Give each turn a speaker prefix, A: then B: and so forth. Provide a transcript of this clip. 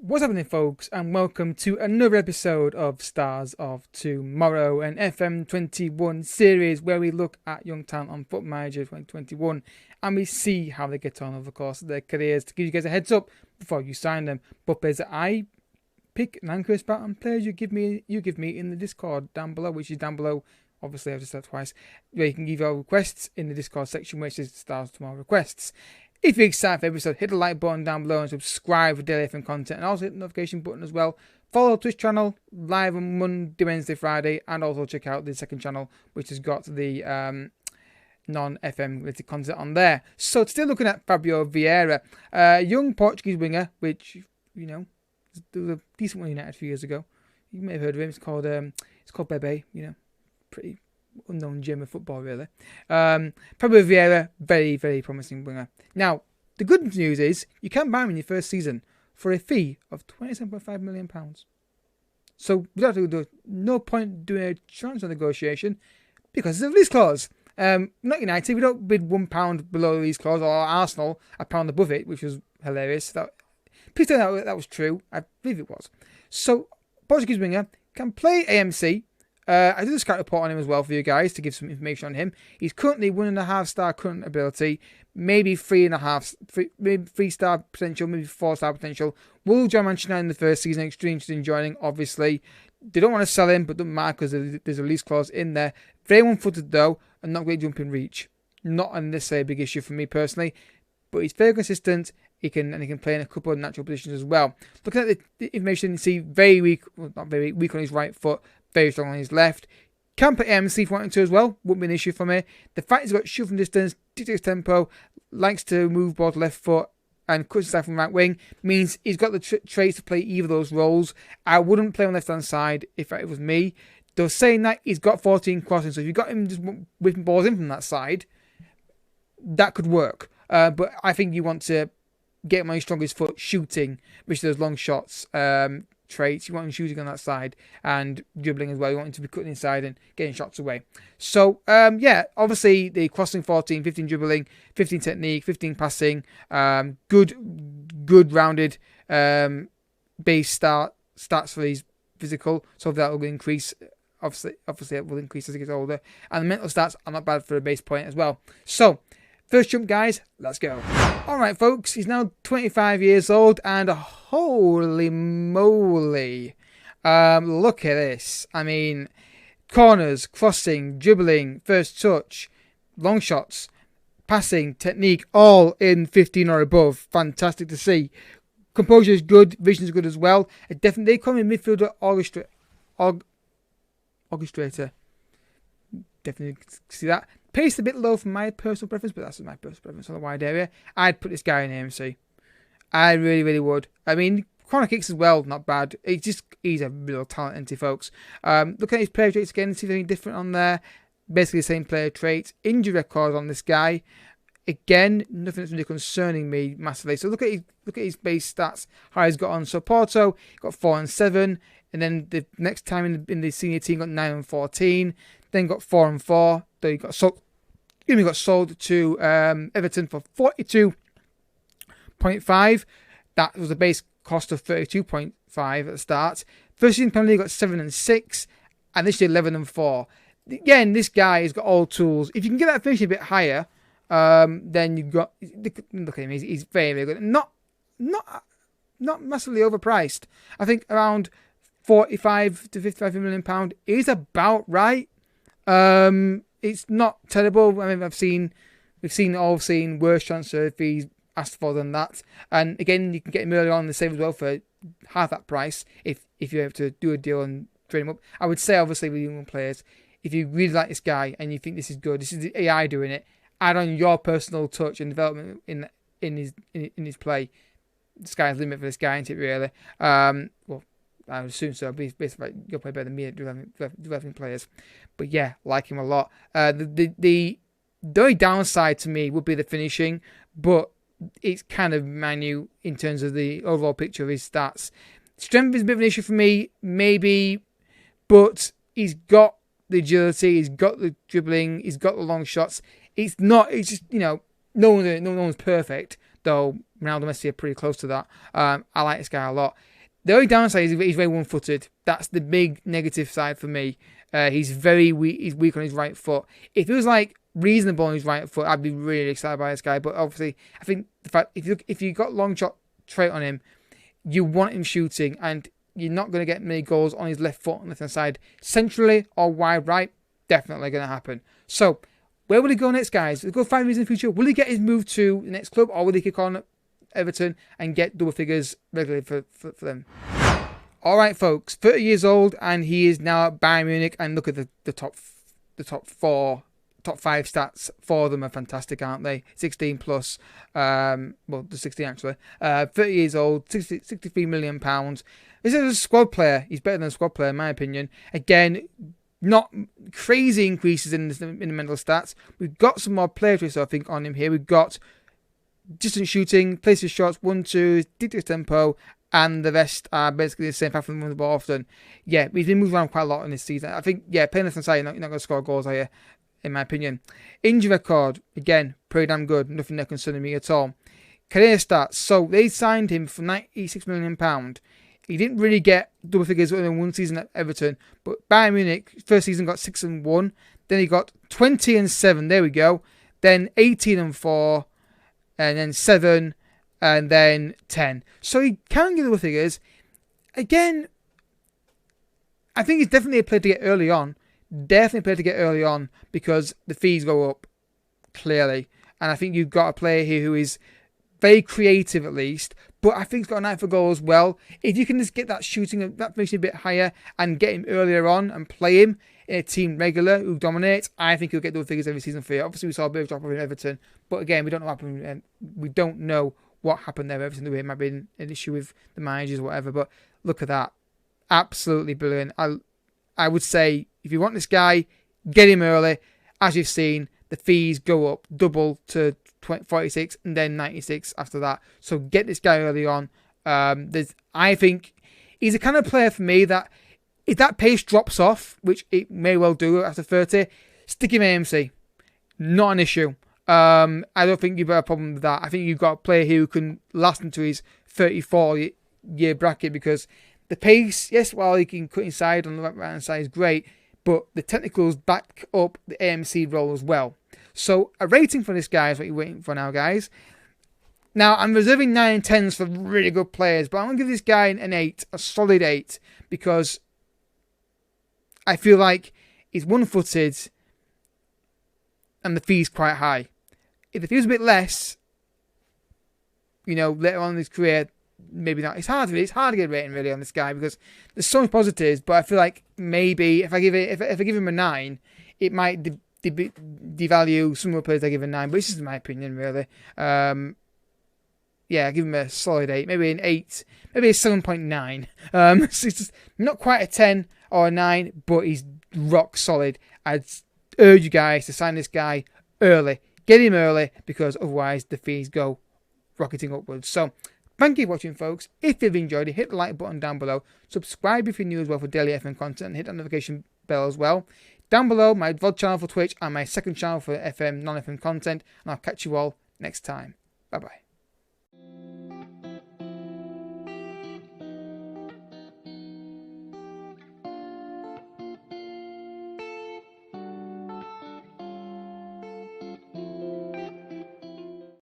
A: What's happening, folks, and welcome to another episode of Stars of Tomorrow, an FM21 series where we look at young talent on Foot Manager 2021 and we see how they get on over the course of their careers to give you guys a heads up before you sign them. But players that I pick and anchor about and players you give me in the Discord down below, which is down below. Obviously, I've just said that twice, where you can give your requests in the Discord section where it says Stars of Tomorrow requests. If you're excited for the episode, hit the like button down below and subscribe for daily FM content, and also hit the notification button as well. Follow the Twitch channel live on Monday, Wednesday, Friday, and also check out the second channel, which has got the non-FM related content on there. So today looking at Fabio Vieira, a young Portuguese winger, which, you know, there was a decent one in United a few years ago. You may have heard of him. It's called Bebe. You know, pretty unknown gem of football, really. Fabio Vieira, very, very promising winger. Now, the good news is you can buy him in your first season for a fee of £27.5 million. So without no point doing a transfer negotiation because it's a release clause. Not United, we don't bid £1 below the release clause, or Arsenal a pound above it, which was hilarious. Please tell me that was true. I believe it was. So Portuguese winger can play AMC. I did a scout report on him as well for you guys to give some information on him. He's currently 1.5 star current ability, maybe 3 star potential, maybe 4 star potential. Will join Manchester United in the first season. Extremely interested in joining, obviously. They don't want to sell him, but doesn't matter because there's a release clause in there. Very one-footed though, and not great jumping reach. Not necessarily a big issue for me personally, but he's very consistent. He can play in a couple of natural positions as well. Looking at the information, you see very weak, well, not very weak on his right foot. Very strong on his left. Can play MC if wanting to as well. Wouldn't be an issue for me. The fact he's got shoot from distance, dictates tempo, likes to move ball to left foot, and cuts himself from right wing means he's got the traits to play either of those roles. I wouldn't play on the left hand side if it was me. Though saying that, he's got 14 crossing, so if you've got him just whipping balls in from that side, that could work. But I think you want to get him on his strongest foot shooting, which those long shots. Traits. You want him shooting on that side and dribbling as well. You want him to be cutting inside and getting shots away. So, obviously the crossing 14, 15 dribbling, 15 technique, 15 passing, good rounded base stats for his physical. So that will increase. Obviously it will increase as he gets older. And the mental stats are not bad for a base point as well. So, first jump, guys, let's go. Alright, folks, he's now 25 years old, and holy moly, look at this. I mean, corners, crossing, dribbling, first touch, long shots, passing, technique, all in 15 or above. Fantastic to see. Composure is good, vision is good as well. They call him midfielder orchestrator. Definitely see that. Pace a bit low for my personal preference, but that's my personal preference on a wide area. I'd put this guy in AMC. I really, really would. I mean, corner kicks as well, not bad. He's a real talent, isn't he, folks? Looking at his player traits again, see if anything different on there. Basically the same player traits. Injury record on this guy. Again, nothing that's really concerning me massively. So look at his base stats, how he's got on. So Porto got 4 and 7, and then the next time in the senior team got 9 and 14. Then got 4 and 4. Then he got sold to Everton for 42.5. That was a base cost of 32.5 at the start. First season Premier League got 7 and 6, and this year 11 and 4. Again, this guy has got all tools. If you can get that finishing a bit higher, then you've got. Look at him. He's very, very good. Not massively overpriced. I think around 45 to 55 million pound is about right. It's not terrible. I mean, we've seen worse transfer fees asked for than that. And again, you can get him early on in the save as well for half that price if you're able to do a deal and trade him up. I would say, obviously, with young players, if you really like this guy and you think this is good, this is the AI doing it, add on your personal touch and development in his play. The sky's the limit for this guy, isn't it, really? Well, I would assume so. Basically, you'll play better than me at developing players. But yeah, like him a lot. The only downside to me would be the finishing, but it's kind of minute in terms of the overall picture of his stats. Strength is a bit of an issue for me, maybe, but he's got the agility, he's got the dribbling, he's got the long shots. It's just, no one's perfect, though Ronaldo and Messi are pretty close to that. I like this guy a lot. The only downside is he's very one-footed. That's the big negative side for me. He's very weak. He's weak on his right foot. If it was like reasonable on his right foot, I'd be really excited by this guy. But obviously, I think the fact if you got long shot trait on him, you want him shooting, and you're not going to get many goals on his left foot on the left hand side, centrally or wide right. Definitely going to happen. So, where will he go next, guys? Will he go 5 years in the future? Will he get his move to the next club, or will he kick on Everton and get double figures regularly for them? All right, folks, 30 years old, and he is now at Bayern Munich. And look at the top 5 stats for them are fantastic, aren't they? 16 plus, the 16 actually. 30 years old, 63 million pounds. This is a squad player. He's better than a squad player, in my opinion. Again, not crazy increases in the mental stats. We've got some more player traits, I think, on him here. We've got distance shooting, places shots, 1-2, decent tempo, and the rest are basically the same, apart from the ball often. Yeah, he's been moved around quite a lot in this season. I think, playing left hand side, you're not going to score goals, are you? In my opinion. Injury record, again, pretty damn good. Nothing that concerning me at all. Career stats. So they signed him for £96 million. He didn't really get double figures in one season at Everton, but Bayern Munich, first season got 6-1. Then he got 20-7. There we go. Then 18-4, and then 7, and then 10. So he can get double figures. Again, I think he's definitely a player to get early on. Definitely a player to get early on because the fees go up, clearly. And I think you've got a player here who is very creative, at least, but I think he's got an eye for goal as well. If you can just get that shooting, that finishing a bit higher and get him earlier on and play him in a team regular who dominates, I think he'll get those figures every season for you. Obviously, we saw a bit of a drop off in Everton, but again, we don't know what happened. We don't know what happened there. Everton, it might be an issue with the managers or whatever, but look at that. Absolutely brilliant. I would say, if you want this guy, get him early. As you've seen, the fees go up double to 46 and then 96 after that. So get this guy early on. I think he's the kind of player for me that if that pace drops off, which it may well do after 30, stick him AMC. Not an issue. I don't think you've got a problem with that. I think you've got a player who can last into his 34-year bracket because the pace, yes, while he can cut inside on the right-hand side is great, but the technicals back up the AMC role as well. So a rating for this guy is what you're waiting for now, guys. Now, I'm reserving 9 and 10s for really good players, but I'm going to give this guy an 8, a solid 8, because I feel like he's one-footed and the fee's quite high. If the fee's a bit less, later on in his career, maybe not. It's hard to get a rating really on this guy because there's so many positives, but I feel like maybe if I give him a 9, it might devalue some of the players I give a 9, but this is my opinion really. I give him a solid 8, maybe an 8, maybe a 7.9. So it's just not quite a 10 or a 9, but he's rock solid. I'd urge you guys to sign this guy early. Get him early because otherwise the fees go rocketing upwards. So thank you for watching, folks. If you've enjoyed it, hit the like button down below. Subscribe if you're new as well for daily FM content, and hit that notification bell as well. Down below, my VOD channel for Twitch and my second channel for FM, non-FM content. And I'll catch you all next time. Bye-bye.